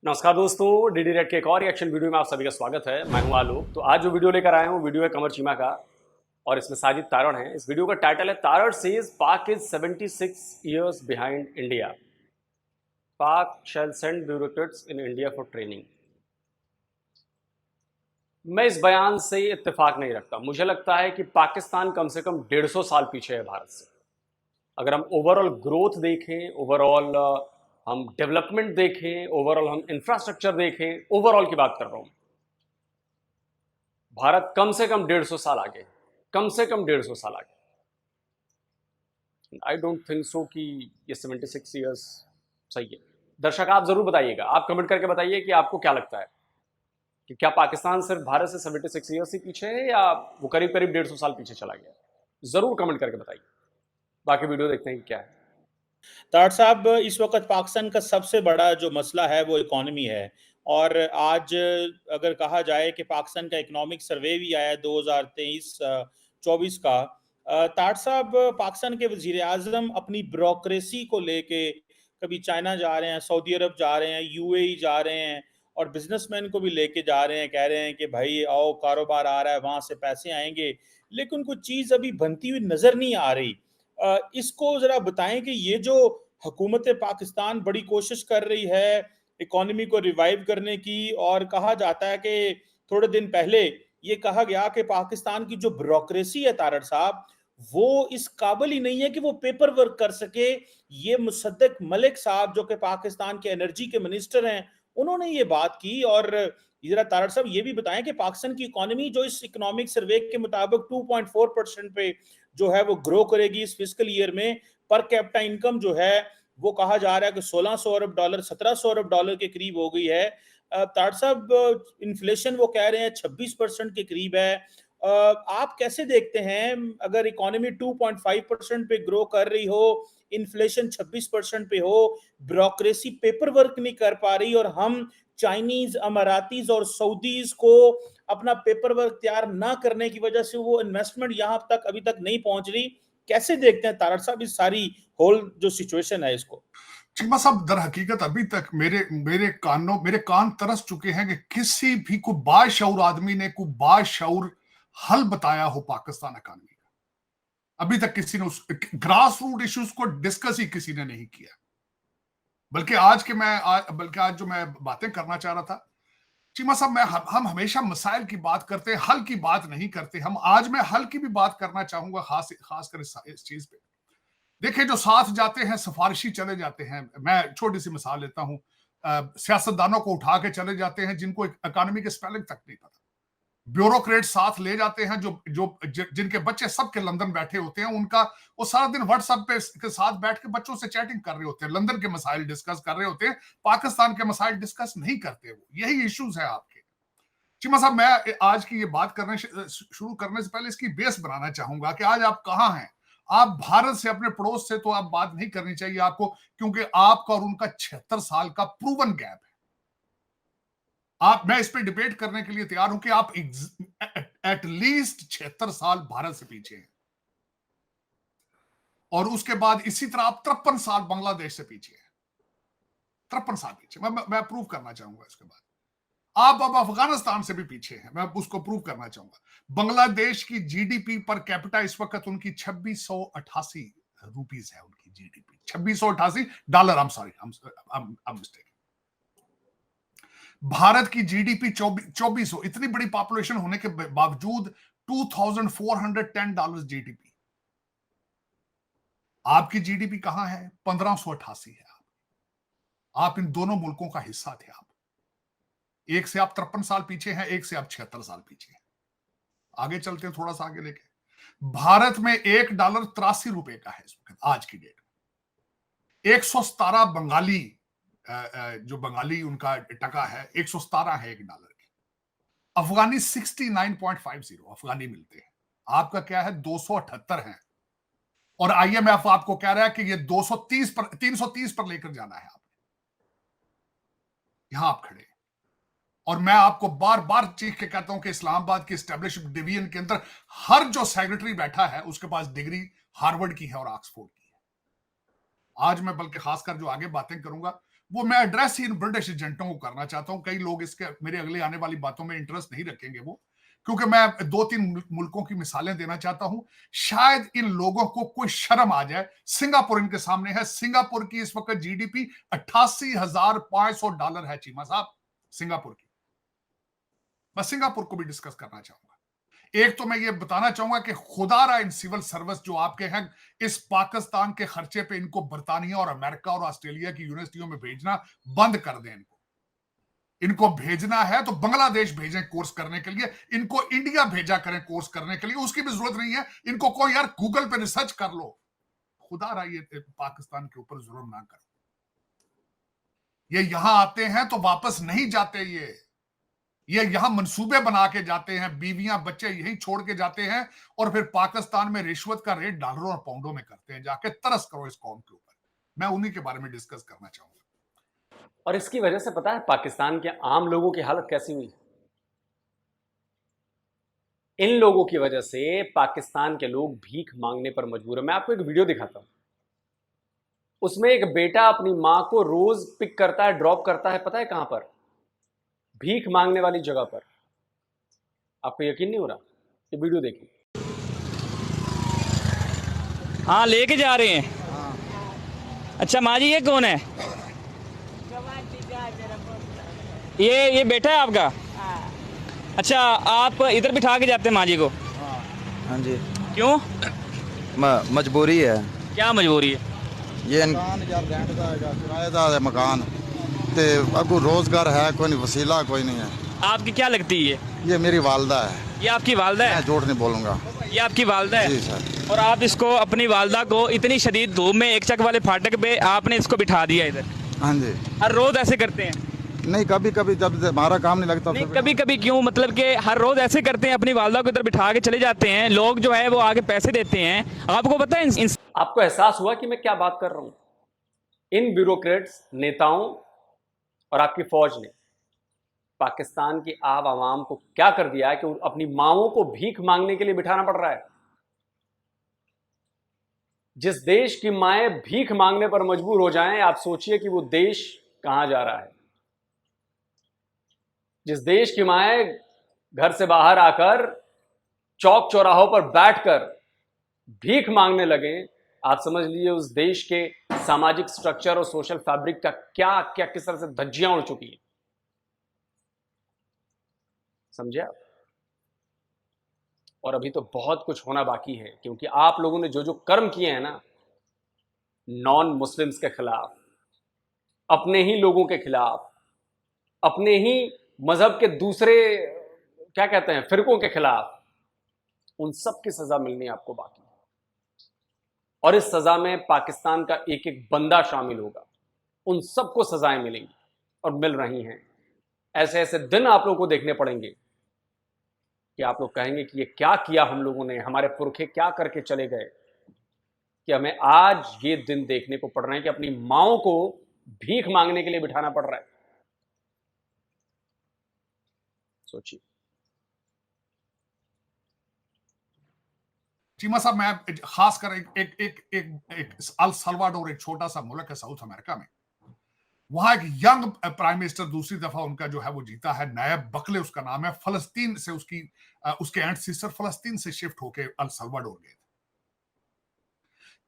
नमस्कार दोस्तों, DD red के एक और रिएक्शन वीडियो में आप सभी का स्वागत है। मैं हूं आलोक। तो आज जो वीडियो लेकर आया हूं, वीडियो है कमर चीमा का और इसमें साजिद तारड़ है। इस वीडियो का टाइटल है Tarar says Pak is 76 years behind India, Pak shall send bureaucrats in India for training. मैं इस बयान से इत्तेफाक नहीं रखता। मुझे लगता है कि पाकिस्तान कम से कम 150 साल पीछे है भारत से। अगर हम ओवरऑल ग्रोथ देखें, ओवरऑल हम डेवलपमेंट देखें, ओवरऑल हम इंफ्रास्ट्रक्चर देखें, ओवरऑल की बात कर रहा हूं, भारत कम से कम 150 साल आगे, कम से कम 150 साल आगे। आई डोंट थिंक सो कि ये 76 ईयर्स सही है। दर्शक आप जरूर बताइएगा, आप कमेंट करके बताइए कि आपको क्या लगता है कि क्या पाकिस्तान सिर्फ भारत से 76 ईयर्स ही पीछे है या वो करीब करीब 150 साल पीछे चला गया। जरूर कमेंट करके बताइए। बाकी वीडियो देखते हैं कि क्या है। तार साहब, इस वक्त पाकिस्तान का सबसे बड़ा जो मसला है वो इकोनॉमी है। और आज अगर कहा जाए कि पाकिस्तान का इकोनॉमिक सर्वे भी आया 2023-24 का। तार साहब, पाकिस्तान के वजीर आजम अपनी ब्यूरोक्रेसी को लेके कभी चाइना जा रहे हैं, सऊदी अरब जा रहे हैं, यूएई जा रहे हैं और बिजनेसमैन को भी लेके जा रहे हैं। कह रहे हैं कि भाई आओ, कारोबार आ रहा है, वहां से पैसे आएंगे, लेकिन कुछ चीज अभी बनती हुई नजर नहीं आ रही। इसको जरा बताएं कि ये जो हुकूमत पाकिस्तान बड़ी कोशिश कर रही है इकोनॉमी को रिवाइव करने की, और कहा जाता है कि थोड़े दिन पहले ये कहा गया कि पाकिस्तान की जो ब्यूरोक्रेसी है तारड़ साहब, वो इस काबिल ही नहीं है कि वो पेपर वर्क कर सके। ये मुसद्दक मलिक साहब जो कि पाकिस्तान के एनर्जी के मिनिस्टर हैं, उन्होंने ये बात की। और जरा तारड़ साहब ये भी बताएं कि पाकिस्तान की इकोनॉमी जो इस इकोनॉमिक सर्वे के मुताबिक 2.4% पे जो है वो ग्रो करेगी इस फिस्कल ईयर में। पर कैपिटा इनकम जो है वो कहा जा रहा है कि 1600 अरब डॉलर, 1700 अरब डॉलर के करीब हो गई है। तार साहब, इन्फ्लेशन वो कह रहे हैं 26% के करीब है। आप कैसे देखते हैं, अगर इकोनॉमी 2.5% पे ग्रो कर रही हो, इन्फ्लेशन 26% पे हो, ब्यूरोक्रेसी पेपर वर्क नहीं कर पा रही, और हम चाइनीज, अमारातीज और सऊदीज को अपना पेपर वर्क तैयार ना करने की वजह से वो इन्वेस्टमेंट यहां तक अभी तक नहीं पहुंच रही, कैसे देखते हैं तारड़ साहब इस सारी होल जो सिचुएशन है इसको? चीमा साहब, दर हकीकत अभी तक मेरे कान तरस चुके हैं कि किसी भी को बाशऊर आदमी ने को बाशऊर हल बताया हो पाकिस्तान इकॉनमी का। अभी तक किसी ने उस ग्रास रूट इश्यूज को डिस्कस ही किसी ने नहीं किया। बल्कि आज जो मैं बातें करना चाह रहा था, चीमा साहब, हम हमेशा मसाइल की बात करते हैं, हल की बात नहीं करते। आज मैं हल की भी बात करना चाहूंगा, खासकर इस चीज पे। देखिए, जो साथ जाते हैं सिफारिशी चले जाते हैं। मैं छोटी सी मिसाल लेता हूं, सियासतदानों को उठा के चले जाते हैं जिनको इकोनॉमी के स्पेलिंग तक नहीं पता। ब्यूरोक्रेट साथ ले जाते हैं जिनके बच्चे सबके लंदन बैठे होते हैं। उनका वो सारा दिन व्हाट्सएप पे के साथ बैठ के बच्चों से चैटिंग कर रहे होते हैं, लंदन के मसाइल डिस्कस कर रहे होते हैं, पाकिस्तान के मसाइल डिस्कस नहीं करते। वो यही इश्यूज है आपके। चिमा साहब, मैं आज की ये बात शुरू करने से पहले इसकी बेस बनाना चाहूंगा कि आज आप कहां हैं। आप भारत से, अपने पड़ोस से तो आप बात नहीं करनी चाहिए आपको, क्योंकि आपका और उनका 76 साल का प्रूवन गैप है। मैं इस पे डिबेट करने के लिए तैयार हूं कि आप एटलीस्ट 76 साल भारत से पीछे हैं, और उसके बाद इसी तरह आप 53 साल बांग्लादेश से पीछे हैं। 53 साल पीछे मैं प्रूव करना चाहूंगा। इसके बाद आप अब अफगानिस्तान से भी पीछे हैं, मैं उसको प्रूव करना चाहूंगा। बांग्लादेश की जीडीपी पर कैपिटा इस वक्त उनकी 2688 रुपीस है। उनकी GDP 2688 dollar, I am sorry, I am mistake. Bharat की जीडीपी 2400, इतनी बड़ी पॉपुलेशन होने के बावजूद $2410 जीडीपी। आपकी जीडीपी कहां है? 1588 है। आप इन दोनों मुल्कों का हिस्सा थे। आप एक से आप 53 साल पीछे हैं, एक से आप 76 साल पीछे हैं। आगे चलते हैं, थोड़ा सा आगे लेके। भारत में $1 83 रुपए का है इस वक्त, आज की डेट में। 117 बंगाली, जो बंगाली उनका टका है, 117 है $1 की। अफगानी 69.50 अफगानी मिलते हैं। आपका क्या है? 278 है। और आईएमएफ आपको कह रहा है कि ये 330 पर लेकर जाना है। आप यहां आप खड़े, और मैं आपको बार बार चीख के कहता हूं कि इस्लामाबाद की एस्टेब्लिशमेंट डिवीजन के अंदर हर जो सेक्रेटरी बैठा है उसके पास डिग्री हार्वर्ड की है और ऑक्सफोर्ड की है। आज मैं बल्कि खासकर जो आगे बातें करूंगा वो मैं एड्रेस ही इन ब्रिटिश एजेंटों को करना चाहता हूं। कई लोग इसके मेरे अगले आने वाली बातों में इंटरेस्ट नहीं रखेंगे वो, क्योंकि मैं 2-3 मुल्कों की मिसालें देना चाहता हूं। शायद इन लोगों को कोई शर्म आ जाए। सिंगापुर इनके सामने है। सिंगापुर की इस वक्त जीडीपी $88,500 है चीमा साहब, सिंगापुर की। मैं सिंगापुर को भी डिस्कस करना चाहूंगा। एक तो मैं ये बताना चाहूंगा कि खुदारा इन सिविल सर्विस जो आपके हैं, इस पाकिस्तान के खर्चे पे इनको बर्तानिया और अमेरिका और ऑस्ट्रेलिया की यूनिवर्सिटियों में भेजना बंद कर दें। इनको भेजना है तो बांग्लादेश भेजें कोर्स करने के लिए, इनको इंडिया भेजा करें कोर्स करने के लिए, उसकी भी जरूरत नहीं है। इनको कोई यार गूगल पे रिसर्च कर लो। खुदारा ये पाकिस्तान के ऊपर जुल्म ना करो। ये यहां आते हैं तो वापस नहीं जाते। ये यहां मंसूबे बना के जाते हैं, बीवियां बच्चे यही छोड़ के जाते हैं और फिर पाकिस्तान में रिश्वत का रेट डॉलरों और पाउंडों में करते हैं। जाके तरस करो इस कौम के ऊपर। मैं उन्हीं के बारे में डिस्कस करना चाहूंगा। और इसकी वजह से पता है पाकिस्तान के आम लोगों की हालत कैसी हुई? इन लोगों की वजह से पाकिस्तान के लोग भीख मांगने पर मजबूर है। मैं आपको एक वीडियो दिखाता हूं। उसमें एक बेटा अपनी मां को रोज पिक करता है, ड्रॉप करता है, पता है कहां पर? भीख मांगने वाली जगह पर। आपको यकीन नहीं हो रहा? ये वीडियो देखिए। हाँ, लेके जा रहे हैं। अच्छा माँ जी, ये कौन है? ये बेटा है आपका? अच्छा, आप इधर बिठा के जाते हैं माँ जी को? हाँ जी। क्यों? मजबूरी है। क्या मजबूरी है? ये किराएदार है मकान, ते अगू रोजगार है कोई नहीं, वसीला कोई नहीं है। आपकी क्या लगती है? ये मेरी वालदा है। ये आपकी वालदा है? मैं झूठ नहीं बोलूँगा। ये आपकी वालदा है? जी सर। और आप इसको, अपनी वालदा को इतनी शदीद धूप में एक चक वाले फाटक पे आपने इसको बिठा दिया इधर? हाँ जी। हर रोज ऐसे करते हैं? नहीं, कभी कभी जब हमारा काम नहीं लगता। नहीं, कभी कभी क्यों? मतलब कि हर रोज ऐसे करते हैं, अपनी वालदा को इधर बिठा के चले जाते हैं, लोग जो है वो आगे पैसे देते हैं। आपको पता है आपको एहसास हुआ कि मैं क्या बात कर रहा हूं? इन ब्यूरोक्रेट्स, नेताओं और आपकी फौज ने पाकिस्तान की आवाम को क्या कर दिया है कि अपनी माओं को भीख मांगने के लिए बिठाना पड़ रहा है। जिस देश की माएं भीख मांगने पर मजबूर हो जाएं, आप सोचिए कि वो देश कहां जा रहा है। जिस देश की माएं घर से बाहर आकर चौक चौराहों पर बैठकर भीख मांगने लगे, आप समझ लीजिए उस देश के सामाजिक स्ट्रक्चर और सोशल फैब्रिक का क्या क्या किस तरह से धज्जियां उड़ चुकी हैं। समझे आप? और अभी तो बहुत कुछ होना बाकी है, क्योंकि आप लोगों ने जो जो कर्म किए हैं ना, नॉन मुस्लिम्स के खिलाफ, अपने ही लोगों के खिलाफ, अपने ही मजहब के दूसरे क्या कहते हैं फिरकों के खिलाफ, उन सब की सजा मिलनी आपको बाकी है। और इस सजा में पाकिस्तान का एक एक बंदा शामिल होगा। उन सबको सजाएं मिलेंगी और मिल रही हैं। ऐसे ऐसे दिन आप लोगों को देखने पड़ेंगे कि आप लोग कहेंगे कि ये क्या किया हम लोगों ने, हमारे पुरखे क्या करके चले गए, कि हमें आज ये दिन देखने को पड़ रहे हैं कि अपनी माओं को भीख मांगने के लिए बिठाना पड़ रहा है। सोचिए। चीमा साहब, मैं खासकर एक अल सल्वाडोर, एक छोटा सा मुल्क है साउथ अमेरिका में, वहां एक यंग प्राइम मिनिस्टर दूसरी दफा उनका जो है वो जीता है, नायब बकले उसका नाम है। फलस्तीन से उसके एंसेस्टर फलस्तीन से शिफ्ट होके अल सल्वाडोर गए थे।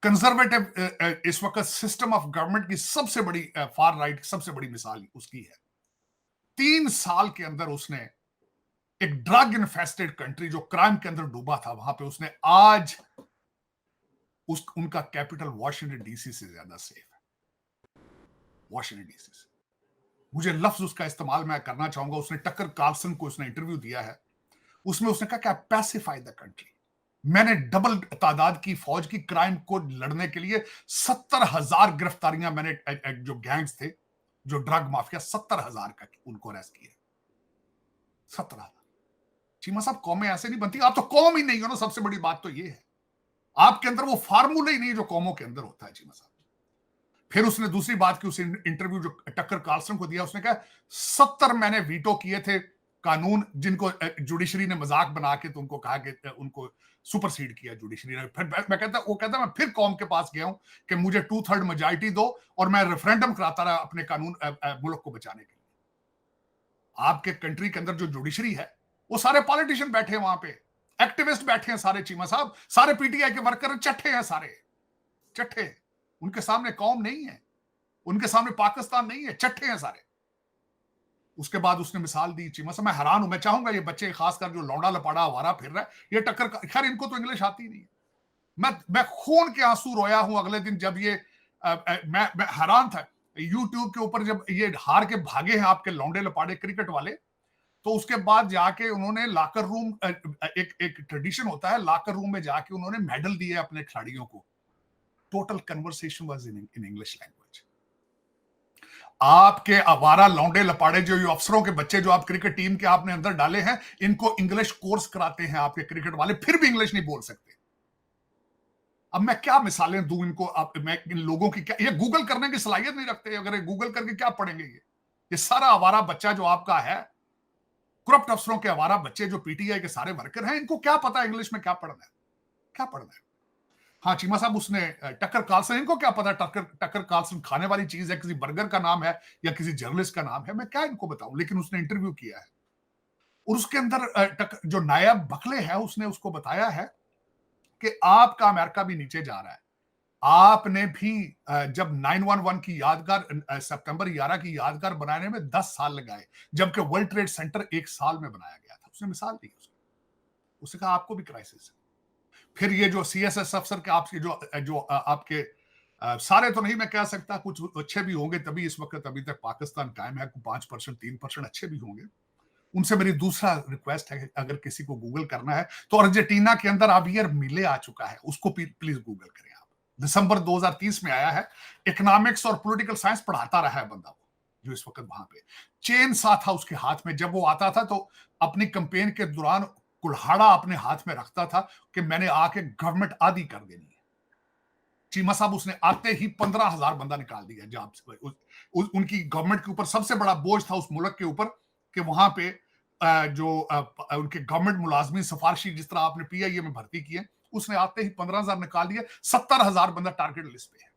कंजर्वेटिव इस वक्त सिस्टम ऑफ गवर्नमेंट की सबसे बड़ी फार राइट सबसे बड़ी मिसाल उसकी है। 3 साल के अंदर उसने एक ड्रग इन्फेस्टेड कंट्री जो क्राइम के अंदर डूबा था, वहां पे उसने आज उनका कैपिटल वॉशिंगटन डीसी से ज्यादा सेफ है। वॉशिंगटन डीसी से, मुझे लफ्ज उसका इस्तेमाल मैं करना चाहूंगा, उसने टक्कर कार्लसन को उसने इंटरव्यू दिया है, उसमें उसने कहा क्या पैसिफाई द कंट्री। मैंने डबल तादाद की फौज की क्राइम को लड़ने के लिए 70,000 गिरफ्तारियां मैंने, जो गैंग्स थे, जो ड्रग माफिया, 70,000 का उनको अरेस्ट किया। 70,000। चीमा साहब, कौमें ऐसे नहीं बनती। आप तो कौम ही नहीं हो ना, सबसे बड़ी बात तो ये है। आपके अंदर वो फार्मूला ही नहीं जो कौमों के अंदर होता है। चीमा साहब, फिर उसने दूसरी बात की, उस इंटरव्यू जो टक्कर कार्लसन को दिया, उसने कहा 70 मैंने वीटो किए थे कानून जिनको जुडिशरी ने मजाक बना के तो उनको कहा कि उनको सुपरसीड किया जुडिशरी ने। फिर मैं कहता मैं फिर कौम के पास गया हूं कि मुझे 2/3 मेजॉरिटी दो और मैं रेफरेंडम कराता रहा अपने कानून मुल्क को बचाने के लिए। आपके कंट्री के अंदर जो जुडिशरी है वो सारे पॉलिटिशियन बैठे हैं वहां पे, एक्टिविस्ट बैठे हैं सारे, चीमा साहब, सारे पीटीआई के वर्कर चट्टे हैं, सारे चट्टे। उनके सामने कौम नहीं है, उनके सामने पाकिस्तान नहीं है, चट्टे हैं सारे। उसके बाद उसने मिसाल दी चीमा साहब, मैं हैरान हूं। मैं चाहूंगा ये बच्चे खासकर जो लौंडा लपाड़ा आवारा फिर रहा है, ये टक्कर, खैर इनको तो इंग्लिश आती नहीं है। मैं खून के आंसू रोया हूं अगले दिन जब ये मैं हैरान था यूट्यूब के ऊपर जब ये हार के भागे हैं आपके लौंडे लपाड़े क्रिकेट वाले, तो उसके बाद जाके उन्होंने लॉकर रूम, एक ट्रेडिशन होता है, लॉकर रूम में जाके उन्होंने मेडल दिए अपने खिलाड़ियों को। Total conversation was in English language. आपके आवारा लौंडे लपाड़े जो ये अफसरों के बच्चे जो आप क्रिकेट टीम के आपने अंदर डाले हैं, इनको इंग्लिश कोर्स कराते हैं आपके क्रिकेट वाले, फिर भी इंग्लिश नहीं बोल सकते। अब मैं क्या मिसालें दूं इनको, मैं इन लोगों की क्या, ये गूगल करने की सलाहियत नहीं रखते। अगर ये गूगल करके क्या पढ़ेंगे? ये सारा आवारा बच्चा जो आपका है, करप्ट अफसरों के आवारा बच्चे जो पीटीआई के सारे वर्कर हैं, इनको क्या पता इंग्लिश में क्या पढ़ना है, क्या पढ़ना है? हाँ चीमा साहब, उसने टक्कर कार्लसन, इनको क्या पता टक्कर कार्लसन खाने वाली चीज है, किसी बर्गर का नाम है या किसी जर्नलिस्ट का नाम है, मैं क्या इनको बताऊं। लेकिन उसने इंटरव्यू किया है और उसके अंदर जो नायब बकले है उसने उसको बताया है कि आपका अमेरिका भी नीचे जा रहा है। आपने भी जब 9/11 की यादगार, सितंबर 11 की यादगार बनाने में 10 साल लगाए, जबकि वर्ल्ड ट्रेड सेंटर 1 साल में बनाया गया था। उसने मिसाल दी, उसने कहा आपको भी क्राइसिस है। फिर ये जो सीएसएस अफसर के आपके जो आपके सारे तो नहीं मैं कह सकता, कुछ अच्छे भी होंगे, तभी इस वक्त अभी तक पाकिस्तान कायम है। 5%, 3% अच्छे भी होंगे। उनसे मेरी दूसरा रिक्वेस्ट है, अगर किसी को गूगल करना है तो अर्जेंटीना के अंदर अबियर मिले आ चुका है, उसको प्लीज गूगल करें आप। दिसंबर 2030 में आया है। इकोनॉमिक्स और पॉलिटिकल साइंस पढ़ाता रहा है बंदा, वो जो इस वक्त वहां पे चेन सा था उसके हाथ में। जब वो आता था तो अपनी कैंपेन के दौरान कुल्हाड़ा अपने हाथ में रखता था कि मैंने आके गवर्नमेंट आदि कर देनी है। चीमा साहब, उसने आते ही 15,000 बंदा निकाल दिया जॉब से। उनकी गवर्नमेंट के ऊपर सबसे बड़ा बोझ था उस मुल्क के ऊपर कि वहां पे जो उनके गवर्नमेंट मुलाजमी सिफारशी, जिस तरह आपने पीआईए में भर्ती किए, उसने आते ही 15,000 निकाल दिए। 70,000 बंदा टारगेट लिस्ट पे है।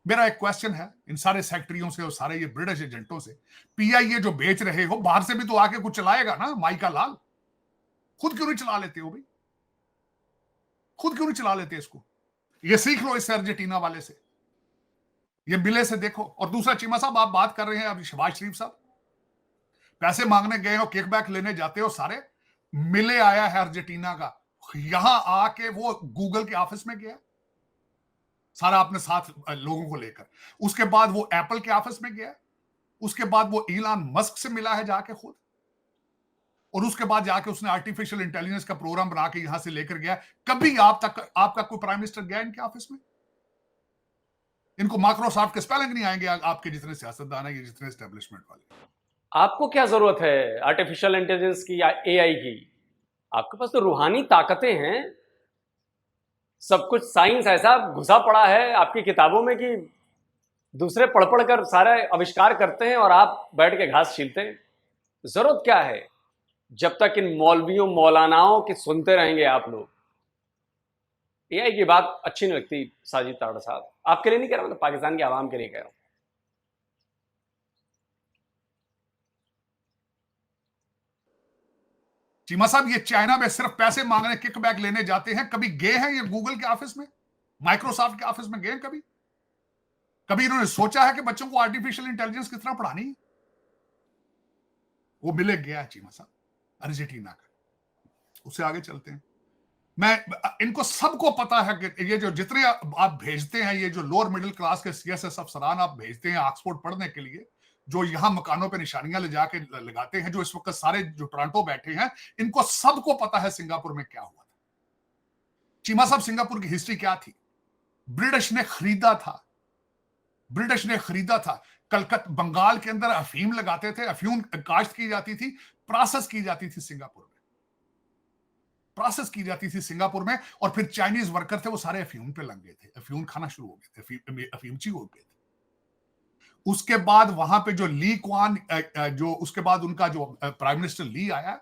मेरा एक क्वेश्चन है इन सारे सेक्रेटरियों से और सारे ये ब्रिटिश एजेंटों से, पीआईए जो बेच रहे हो, बाहर से भी तो आके कुछ चलाएगा ना। माई का लाल, खुद क्यों नहीं चला लेते हो भाई? खुद क्यों नहीं चला लेते इसको? ये सीख लो इससे, अर्जेंटीना वाले से, ये मिले से देखो। और दूसरा चीमा साहब, आप बात कर रहे हैं अभी शहबाज शरीफ साहब, पैसे मांगने गए हो, किकबैक लेने जाते हो, सारे मिले आया है अर्जेंटीना का, यहां आके वो गूगल के ऑफिस में गया सारा अपने साथ लोगों को लेकर। उसके बाद वो एप्पल के ऑफिस में गया, उसके बाद वो इलान मस्क से मिला है जाके खुद, और उसके बाद जाके उसने आर्टिफिशियल इंटेलिजेंस का प्रोग्राम बना के यहां से लेकर गया। कभी आपका कोई प्राइम मिनिस्टर गया इनके ऑफिस में? इनको माइक्रोसॉफ्ट के स्पेलिंग नहीं आएंगे आपके जितने सियासतदान है, जितने एस्टेब्लिशमेंट वाले। आपको क्या जरूरत है आर्टिफिशियल इंटेलिजेंस की या एआई की? आपके पास तो रूहानी ताकतें हैं, सब कुछ साइंस ऐसा घुसा पड़ा है आपकी किताबों में कि दूसरे पढ़ पढ़ कर सारे आविष्कार करते हैं और आप बैठ के घास छीलते हैं। जरूरत क्या है? जब तक इन मौलवियों मौलानाओं की सुनते रहेंगे आप लोग। एआई की बात अच्छी नहीं लगती साजिद तारड़ साहब, आपके लिए नहीं कह रहा हूं, तो पाकिस्तान के आवाम के लिए कह रहा हूं। चीमा साहब, ये चाइना में सिर्फ पैसे मांगने, किकबैक लेने जाते हैं। कभी गए हैं ये गूगल के ऑफिस में, माइक्रोसॉफ्ट के ऑफिस में गए? कभी इन्होंने सोचा है कि बच्चों को आर्टिफिशियल इंटेलिजेंस किस तरह पढ़ानी है? वो मिले गया चीमा साहब अर्जेंटीना का। उससे आगे चलते हैं। इनको सबको पता है कि ये जो जितने आप भेजते हैं, ये जो लोअर मिडिल क्लास के सीएसएस अफसरान आप भेजते हैं ऑक्सफोर्ड पढ़ने के लिए, जो यहां मकानों पे निशानियां ले जाके लगाते हैं, जो इस वक्त सारे जो टोरंटो बैठे हैं, इनको सबको पता है सिंगापुर में क्या हुआ था। चीमा साहब, सिंगापुर की हिस्ट्री क्या थी? ब्रिटिश ने खरीदा था। कलकत्ता, बंगाल के अंदर अफीम लगाते थे, अफीम काश्त की जाती थी, प्रोसेस की जाती थी सिंगापुर में, और फिर चाइनीज वर्कर थे वो सारे अफीम पे लग गए थे, अफीम खाना शुरू हो गए थे, अफीमची हो गए थे। उसके बाद वहां पे जो ली क्वान जो उसके बाद उनका जो प्राइम मिनिस्टर ली आया,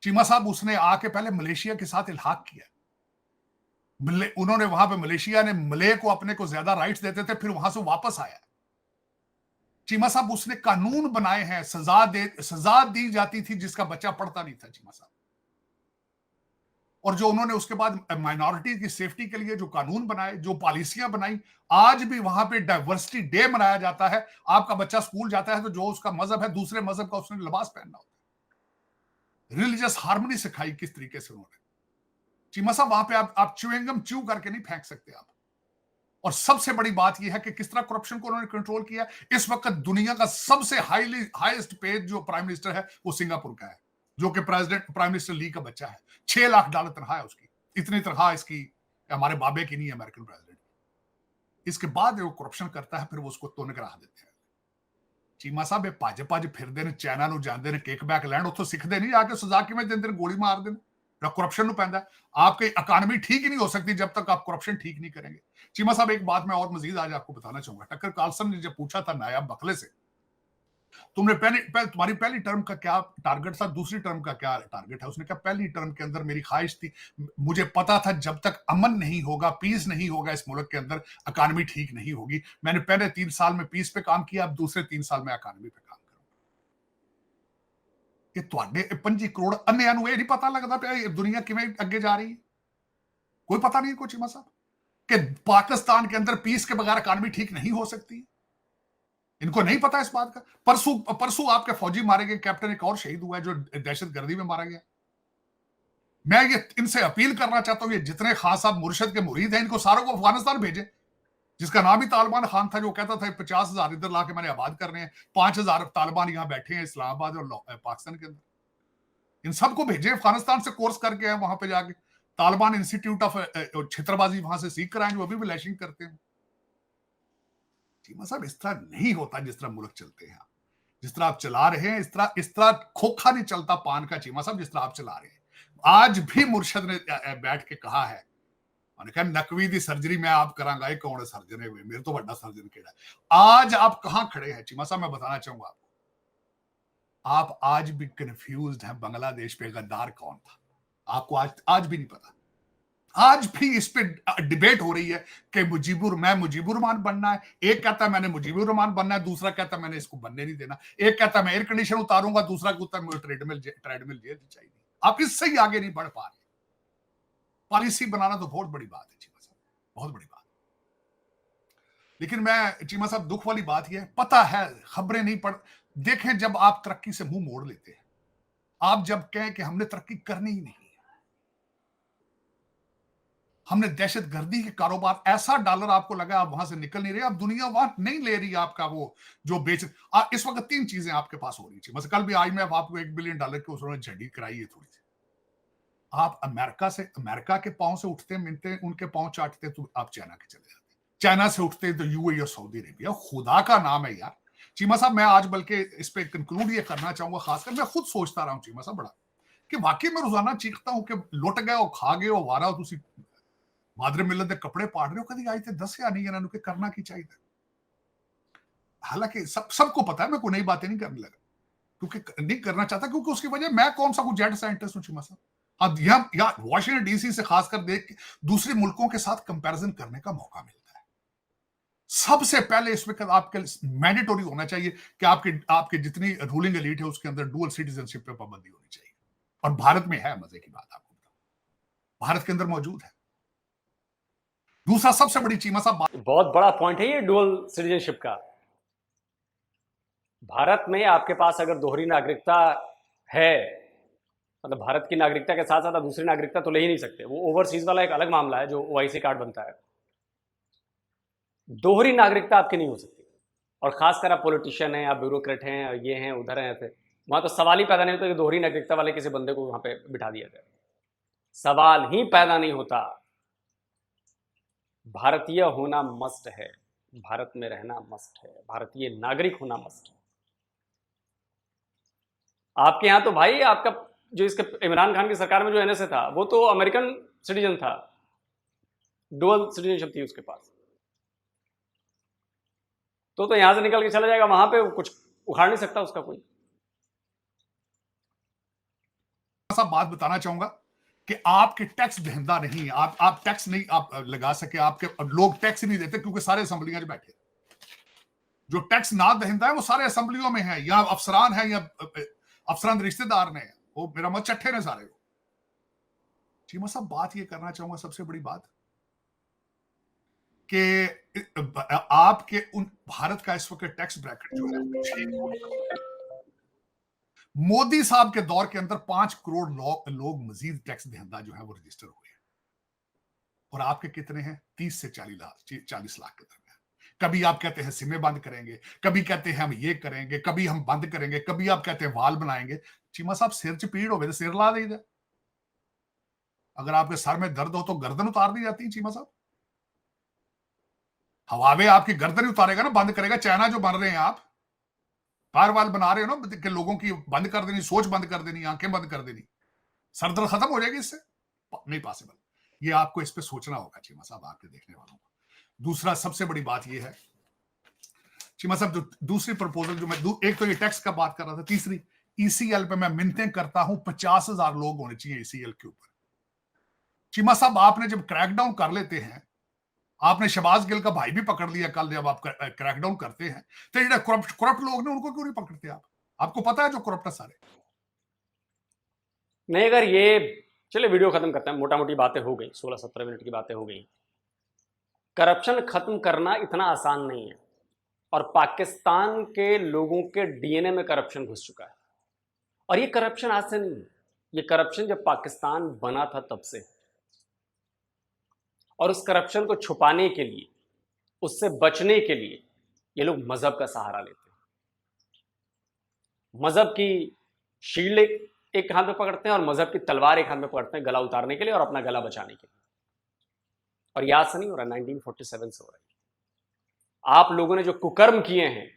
चीमा साहब, उसने आके पहले मलेशिया के साथ इल्हाक किया। उन्होंने वहां पे मलेशिया ने मले को अपने को ज्यादा राइट्स देते थे, फिर वहां से वापस आया। चीमा साहब, उसने कानून बनाए हैं, सजा दी जाती थी जिसका बच्चा पढ़ता नहीं था चीमा साहब। और जो उन्होंने उसके बाद माइनॉरिटी की सेफ्टी के लिए जो कानून बनाए, जो पॉलिसियां बनाई, आज भी वहां पे डाइवर्सिटी डे मनाया जाता है। आपका बच्चा स्कूल जाता है तो जो उसका मजहब है, दूसरे मजहब का उसने लिबास पहनना होता है। रिलीजियस हार्मनी सिखाई किस तरीके से उन्होंने। चीमा साहब, वहां पे आप च्यूइंगम च्यू करके नहीं फेंक सकते आप। और सबसे बड़ी बात यह है कि किस तरह करप्शन को उन्होंने कंट्रोल किया। इस वक्त दुनिया का सबसे हाईएस्ट पेड जो प्राइम मिनिस्टर है वो सिंगापुर का है, जो कि प्राइम मिनिस्टर ली का बच्चा है। $6 लाख तनख्वाह है उसकी। इतनी तनख्वाह इसकी हमारे बाबे की नहीं है, अमेरिकन प्रेसिडेंट। इसके बाद वो करप्शन करता है, फिर वो उसको तोन करा देते हैं। चीमा साहब, भज फिरते हैं, चाइना ਨੂੰ ਜਾਂਦੇ ਨੇ ਕਿਕਬੈਕ ਲੈਣ, ਉੱਥੋਂ ਸਿੱਖਦੇ ਨਹੀਂ, ਆ ਕੇ ਸਜ਼ਾ ਕਿਵੇਂ ਦਿੰਦੇ ਨੇ, ਗੋਲੀ ਮਾਰਦੇ ਨੇ। करप्शन ਨੂੰ ਪੈਂਦਾ। आपकी इकोनॉमी ठीक ही नहीं हो सकती जब तक आप करप्शन ठीक नहीं करेंगे। चीमा साहब, एक बात मैं और मजीद आज आपको बताना चाहूंगा। टक्कर कार्लसन ने जब पूछा था नायाब बकले से, तुम्हारी पहली टर्म का क्या टारगेट था, दूसरी टर्म का क्या टारगेट है, उसने कहा पहली टर्म के अंदर मेरी ख्वाहिश थी, मुझे पता था जब तक अमन नहीं होगा, पीस नहीं होगा इस मुल्क के अंदर, इकोनॉमी ठीक नहीं होगी। मैंने पहले 3 साल में पीस पे काम किया, अब दूसरे 3 साल में इकोनॉमी पे काम करूंगा। ये ਤੁਹਾਡੇ 25 करोड़ ਅੰਨਿਆਂ ਨੂੰ ਇਹ नहीं पता लगता ਪਿਆ दुनिया किवें अगे जा रही है। कोई पता नहीं को चीमा साहब कि पाकिस्तान के अंदर पीस के बगैर इकोनॉमी ठीक नहीं हो सकती। इनको नहीं पता इस बात का। परसों आपके फौजी मारे गए, कैप्टन एक और शहीद हुआ है जो दहशतगर्दी में मारा गया। मैं ये इनसे अपील करना चाहता हूं, ये जितने खान साहब मुर्शद के मुरीद हैं, इनको सारों को अफगानिस्तान भेजें, जिसका नाम ही तालिबान खान था, जो कहता था 50,000 इधर लाके मैंने आबाद करने हैं, 5,000 तालिबान यहां बैठे हैं इस्लामाबाद और पाकिस्तान के अंदर। इन सबको भेजें, अफगानिस्तान से कोर्स करके हैं, वहां पे जाके तालिबान इंस्टीट्यूट ऑफ छित्रबाजी वहां से सीख कर आए, वो अभी भी लैशिंग करते हैं। चीमा साहब, इस तरह नहीं होता जिस तरह मुल्क चलते हैं, जिस तरह आप चला रहे हैं, इस तरह खोखा नहीं चलता पान का चीमा साहब, जिस तरह आप चला रहे हैं। आज भी मुर्शद ने बैठ के कहा है, उन्होंने कहा नकवी दी सर्जरी मैं आप करांगा, ये कौन है सर्जन है, मेरे तो बड़ा सर्जन केड़ा है। आज आप कहां खड़े हैं चीमा साहब, मैं बताना चाहूंगा आपको, आप आज भी कंफ्यूज्ड हैं बांग्लादेश पे गद्दार कौन था, आपको आज भी नहीं पता। आज भी इस पे डिबेट हो रही है कि मैं मुजीबुर रहमान बनना है। एक कहता है मैंने मुजीबुर रहमान बनना है, दूसरा कहता है मैंने इसको बनने नहीं देना। एक कहता है मैं एयर कंडीशन उतारूंगा, दूसरा कहता है मुझे ट्रेडमिल जेल चाहिए। आप इससे ही आगे नहीं बढ़ पा रहे। पॉलिसी बनाना तो बहुत बड़ी बात है चीमा साहब, बहुत बड़ी बात। लेकिन मैं चीमा साहब, दुख वाली बात यह है, पता है खबरें नहीं पढ़, देखें जब आप तरक्की से मुंह मोड़ लेते हैं, आप जब कहें कि हमने तरक्की करनी ही नहीं, हमने दहशतगर्दी के कारोबार, ऐसा डॉलर आपको लगा आप वहां से निकल नहीं रहे, आप दुनिया वहां नहीं ले रही आपका वो जो बेच। इस वक्त 3 चीजें आपके पास हो रही थी। मतलब कल भी आज मैं आपको $1 बिलियन की उन्होंने झंडी कराई है थोड़ी सी। आप अमेरिका के पांव से उठते मिलते, उनके पांव चाटते तो आप चाइना के चले जाते, चाइना से उठते तो यूएई और सऊदी अरेबिया। खुदा का नाम है यार। चीमा साहब, मैं आज बल्कि इस पे कंक्लूड ये करना चाहूंगा, खासकर मैं खुद सोचता रहा हूं चीमा साहब बड़ा, कि वाकई मैं रोजाना चीखता हूं कि लुट गए और खा गए और वारा तुसी मादरे मिलत के कपड़े पाड़ रहे हो, कभी आज तक दसिया नहीं इन्होंने कि करना की चाहिए। हालांकि सबको पता है, मैं कोई नई बातें नहीं करने लगा, क्योंकि नहीं करना चाहता, क्योंकि उसकी वजह मैं कौन सा कोई जेट साइंटिस्ट हूं चीमा साहब। अब यहाँ वॉशिंगटन डीसी से खासकर देख के दूसरे मुल्कों के साथ कंपैरिजन करने का मौका मिलता है। सबसे पहले इस वक्त आपके मैंडेटोरी होना चाहिए कि आपके जितनी रूलिंग एलीट है उसके अंदर डुअल सिटीजनशिप पे पाबंदी होनी चाहिए। और भारत में है, मजे की बात आपको बताऊं, भारत के अंदर मौजूद है। दूसरा सबसे बड़ी चीमा साहब, बहुत बड़ा पॉइंट है ये डुअल सिटीजनशिप का। भारत में आपके पास अगर दोहरी नागरिकता है, मतलब भारत की नागरिकता के साथ साथ आप दूसरी नागरिकता तो ले ही नहीं सकते, वो ओवरसीज वाला एक अलग मामला है जो ओआईसी कार्ड बनता है। दोहरी नागरिकता आपकी नहीं हो सकती। और खासकर आप पॉलिटिशियन हैं, आप ब्यूरोक्रेट हैं, ये हैं उधर हैं, ऐसे वहां तो सवाल ही पैदा नहीं होता कि दोहरी नागरिकता वाले किसी बंदे को वहां पे बिठा दिया जाए। सवाल ही पैदा नहीं होता। भारतीय होना मस्ट है, भारत में रहना मस्ट है, भारतीय नागरिक होना मस्ट है। आपके यहां तो भाई, आपका जो इसके इमरान खान की सरकार में जो एनएसए था वो तो अमेरिकन सिटीजन था, डुअल सिटीजनशिप थी उसके पास। तो यहां से निकल के चला जाएगा, वहां पे कुछ उखाड़ नहीं सकता उसका कोई। सा बात बताना चाहूंगा कि आपके टैक्स दहिंदा नहीं, आप टैक्स नहीं आप लगा सके, आपके लोग टैक्स नहीं देते क्योंकि सारे असेंबलियां में बैठे। जो टैक्स ना दहिंदा है वो सारे असेंबलियों में है, या अफसरान है या अफसरान रिश्तेदार ने, वो मेरा मत चट्ठे ने सारे। चीमा साहब बात ये करना चाहूंगा, सबसे बड़ी बात कि आपके उन भारत का इस वक्त टैक्स ब्रैकेट जो है, मोदी साहब के दौर के अंदर 5 करोड़ लोग मजीद टैक्स दहिंदा जो है वो रजिस्टर हुए हैं, और आपके कितने हैं? 30 से 40 लाख के दरमियान। कभी आप कहते हैं सिमें बंद करेंगे, कभी कहते हैं हम ये करेंगे, कभी हम बंद करेंगे, कभी आप कहते हैं वाल बनाएंगे। चीमा साहब सिर च पीड़ हो तो सिर ला दीजिए, अगर आपके सर में दर्द हो तो गर्दन उतार दी जाती है। चीमा साहब हवावे आपकी गर्दन ही उतारेगा ना, बंद करेगा। चाइना जो बन रहे हैं आप, बार बार बना रहे हो ना कि लोगों की बंद कर देनी, सोच बंद कर देनी, आंखें बंद कर देनी, सर दर्द खत्म हो जाएगी इससे? नहीं पॉसिबल। ये आपको इस पे सोचना होगा चीमा साहब, आपके देखने वालों को। दूसरा सबसे बड़ी बात ये है चीमा साहब, जो दूसरी प्रपोजल जो मैं एक तो ये टैक्स का बात कर रहा था, तीसरी ईसीएल पे मैं मिन्नतें करता हूं 50,000 लोग होने चाहिए ईसीएल के ऊपर। चीमा साहब आपने जब क्रैकडाउन कर लेते हैं, आपने शहबाज गिल का भाई भी पकड़ लिया कल, जब आप क्रैकडाउन करते हैं तो ये करप्ट लोग ने उनको क्यों नहीं पकड़ते आप? आपको पता है जो करप्ट है सारे। नहीं, अगर ये चले वीडियो खत्म करते हैं, मोटा मोटी बातें हो गई, 16-17 मिनट की बातें हो गई। करप्शन खत्म करना इतना आसान नहीं है, और पाकिस्तान के लोगों के डीएनए में करप्शन घुस चुका है। और ये करप्शन आज से नहीं है, ये करप्शन जब पाकिस्तान बना था तब से। और उस करप्शन को छुपाने के लिए, उससे बचने के लिए ये लोग मजहब का सहारा लेते हैं। मजहब की शील्ड एक हाथ में पकड़ते हैं और मजहब की तलवार एक हाथ में पकड़ते हैं, गला उतारने के लिए और अपना गला बचाने के लिए। और याद से नहीं हो रहा, 1947 से हो रहा है। आप लोगों ने जो कुकर्म किए हैं,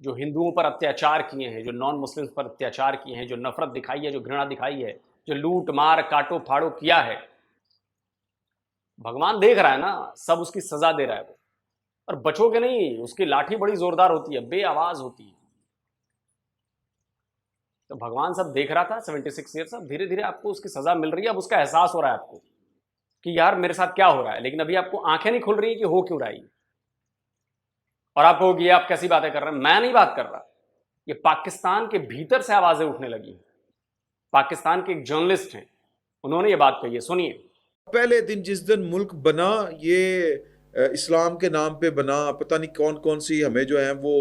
जो हिंदुओं पर अत्याचार किए हैं, जो नॉन मुस्लिम्स पर अत्याचार किए हैं, जो नफरत दिखाई है, जो घृणा दिखाई है, जो लूट मार काटो फाड़ो किया है, भगवान देख रहा है ना, सब उसकी सजा दे रहा है वो। और बचोगे नहीं, उसकी लाठी बड़ी जोरदार होती है, बेआवाज होती है। तो भगवान सब देख रहा था 76 ईयर, सब धीरे धीरे आपको उसकी सजा मिल रही है। अब उसका एहसास हो रहा है आपको कि यार मेरे साथ क्या हो रहा है, लेकिन अभी आपको आंखें नहीं खुल रही कि हो क्यों रहा है। और आप कहोगे आप कैसी बातें कर रहे हैं? मैं नहीं बात कर रहा, ये पाकिस्तान के भीतर से आवाजें उठने लगी। पाकिस्तान के एक जर्नलिस्ट हैं, उन्होंने ये बात कही है, सुनिए। पहले दिन जिस दिन मुल्क बना, ये इस्लाम के नाम पे बना, पता नहीं कौन कौन सी हमें जो है वो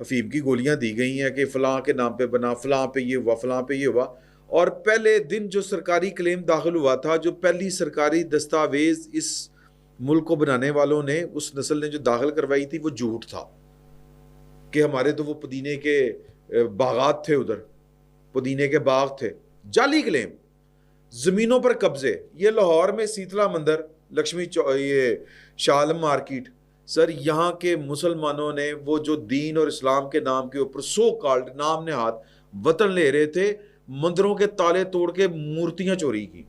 हफीम की गोलियां दी गई हैं कि फलां के नाम पे बना, फलां पे ये हुआ, फलां पे ये हुआ। और पहले दिन जो सरकारी क्लेम दाखिल हुआ था, जो पहली सरकारी दस्तावेज इस मुल्क को बनाने वालों ने, उस नस्ल ने जो दाखिल करवाई थी, वो झूठ था कि हमारे तो वो पुदीने के बागात थे, उधर पुदीने के बाग थे। जाली क्लेम, जमीनों पर कब्जे। ये लाहौर में शीतला मंदिर, लक्ष्मी ये शालम मार्केट, सर यहाँ के मुसलमानों ने वो जो दीन और इस्लाम के नाम के ऊपर सो कॉल्ड नाम नेहाद वतन ले रहे थे, मंदिरों के ताले तोड़ के मूर्तियां चोरी की,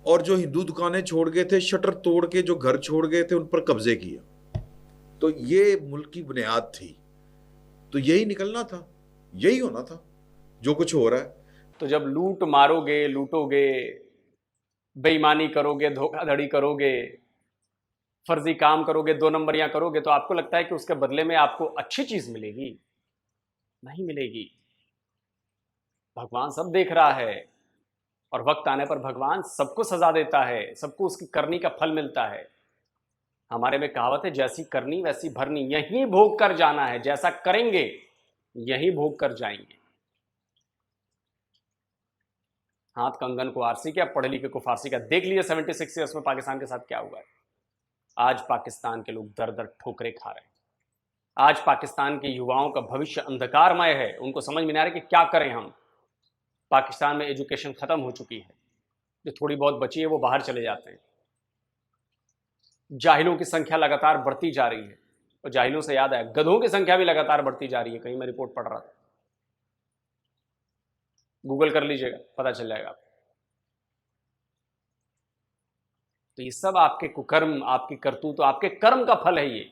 और जो हिंदू दुकानें छोड़ गए थे, शटर तोड़ के जो घर छोड़ गए थे, उन पर कब्जे किया। तो ये मुल्क की बुनियाद थी, तो यही निकलना था, यही होना था जो कुछ हो रहा है। तो जब लूट मारोगे, लूटोगे, बेईमानी करोगे, धोखाधड़ी करोगे, फर्जी काम करोगे, 2 नंबरियां करोगे, तो आपको लगता है कि उसके बदले में आपको अच्छी चीज मिलेगी? नहीं मिलेगी। भगवान सब देख रहा है, और वक्त आने पर भगवान सबको सजा देता है, सबको उसकी करनी का फल मिलता है। हमारे में कहावत है, जैसी करनी वैसी भरनी। यही भोग कर जाना है, जैसा करेंगे यही भोग कर जाएंगे। हाथ कंगन को आरसी क्या, पढ़े लिखे को फारसी का। देख लिए 76 ईयर्स में पाकिस्तान के साथ क्या हुआ है। आज पाकिस्तान के लोग दर दर ठोकरे खा रहे हैं। आज पाकिस्तान के युवाओं का भविष्य अंधकारमय है, उनको समझ में नहीं आ रहा कि क्या करें हम। पाकिस्तान में एजुकेशन खत्म हो चुकी है, जो थोड़ी बहुत बची है वो बाहर चले जाते हैं। जाहिलों की संख्या लगातार बढ़ती जा रही है, और जाहिलों से याद आया, गधों की संख्या भी लगातार बढ़ती जा रही है। कहीं मैं रिपोर्ट पढ़ रहा था, गूगल कर लीजिएगा, पता चल जाएगा आपको। तो ये सब आपके कुकर्म, आपकी करतूत, आपके कर्म का फल है ये।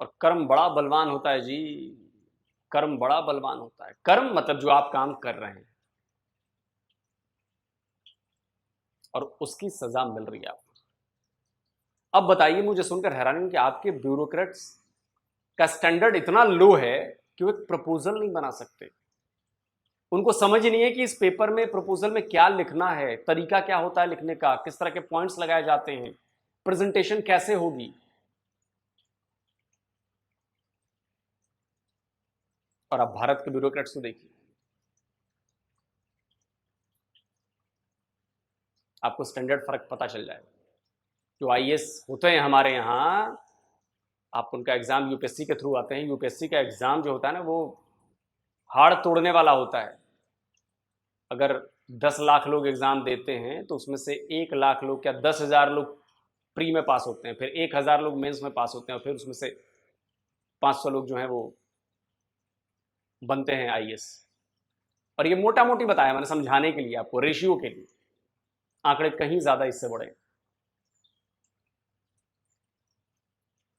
और कर्म बड़ा बलवान होता है जी, कर्म बड़ा बलवान होता है। कर्म मतलब जो आप काम कर रहे हैं और उसकी सजा मिल रही है आपको। अब बताइए, मुझे सुनकर हैरानी कि आपके ब्यूरोक्रेट्स का स्टैंडर्ड इतना लो है कि वो एक प्रपोजल नहीं बना सकते। उनको समझ ही नहीं है कि इस पेपर में, प्रपोजल में क्या लिखना है, तरीका क्या होता है लिखने का, किस तरह के पॉइंट्स लगाए जाते हैं, प्रेजेंटेशन कैसे होगी। और आप भारत के ब्यूरोक्रेट्स को देखिए, आपको स्टैंडर्ड फर्क पता चल जाएगा। जो आईएएस होते हैं हमारे यहाँ, आप उनका एग्जाम यूपीएससी के थ्रू आते हैं। यूपीएससी का एग्जाम जो होता है ना, वो हाड़ तोड़ने वाला होता है। अगर 10 लाख लोग एग्जाम देते हैं तो उसमें से 1 लाख लोग, क्या 10,000 लोग प्री में पास होते हैं, फिर 1,000 लोग मेंस में पास होते हैं, और फिर उसमें से 500 लोग जो हैं वो बनते हैं आईएएस। और ये मोटा मोटी बताया मैंने समझाने के लिए, आपको रेशियो के लिए। आंकड़े कहीं ज्यादा इससे बड़े।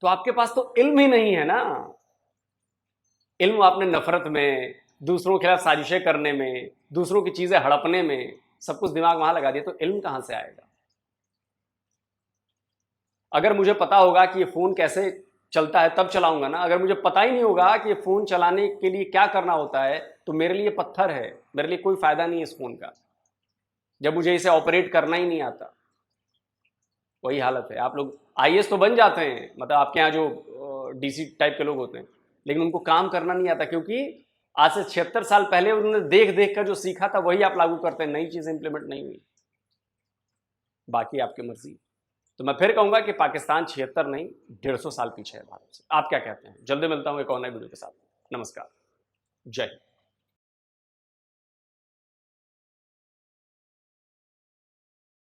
तो आपके पास तो इल्म ही नहीं है ना। इल्म आपने नफरत में, दूसरों के खिलाफ साजिशें करने में, दूसरों की चीजें हड़पने में, सब कुछ दिमाग वहां लगा दिया, तो इल्म कहां से आएगा। अगर मुझे पता होगा कि ये फोन कैसे चलता है तब चलाऊंगा ना। अगर मुझे पता ही नहीं होगा कि ये फोन चलाने के लिए क्या करना होता है, तो मेरे लिए पत्थर है, मेरे लिए कोई फायदा नहीं है इस फोन का, जब मुझे इसे ऑपरेट करना ही नहीं आता। वही हालत है। आप लोग आईएएस तो बन जाते हैं, मतलब आपके यहाँ जो डीसी टाइप के लोग होते हैं, लेकिन उनको काम करना नहीं आता, क्योंकि आज से 76 साल पहले उन्होंने देख देख कर जो सीखा था वही आप लागू करते हैं, नई चीजें इंप्लीमेंट नहीं हुई। बाकी आपकी मर्जी। तो मैं फिर कहूंगा कि पाकिस्तान 76 नहीं 150 साल पीछे है भारत से। आप क्या कहते हैं? जल्दी मिलता हूं एक और नए वीडियो के साथ। नमस्कार, जय हिंद।